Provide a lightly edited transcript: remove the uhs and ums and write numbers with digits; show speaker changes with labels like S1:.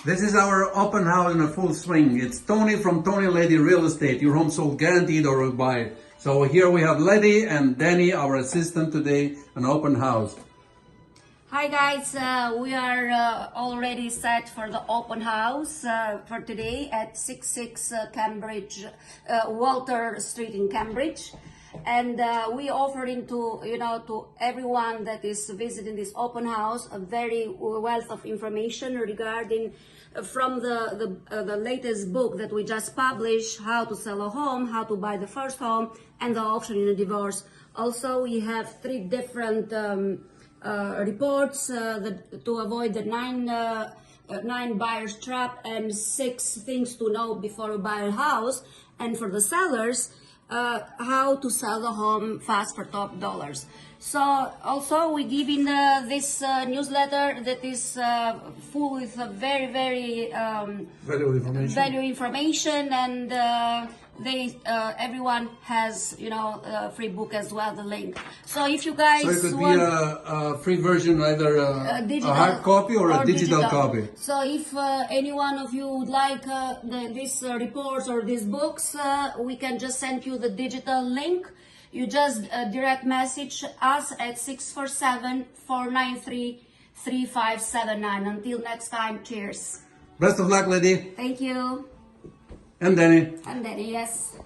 S1: This is our open house in a full swing. It's Tony from Tony Lady Real Estate. Your home sold guaranteed or will buy. So here we have Lady and Danny, our assistant today, an open house.
S2: Hi guys, we are already set for the open house for today at 66 Cambridge, Walter Street in Cambridge. And we offering to everyone that is visiting this open house a very wealth of information regarding from the latest book that we just published, how to sell a home, how to buy the first home, and the option in a divorce. Also, we have 3 different reports to avoid the 9 buyers trap and 6 things to know before you buy a house. And for the sellers, how to sell the home fast for top dollars. So also we give in this newsletter that is full with very value information, and everyone has free book as well, the link. So if you guys
S1: So it could be a free version, either a hard copy or a digital copy.
S2: So if any one of you would like these reports or these books, we can just send you the digital link. You just direct message us at 647-493-3579. Until next time, cheers.
S1: Best of luck, Lady.
S2: Thank you.
S1: And Danny.
S2: And Danny, yes.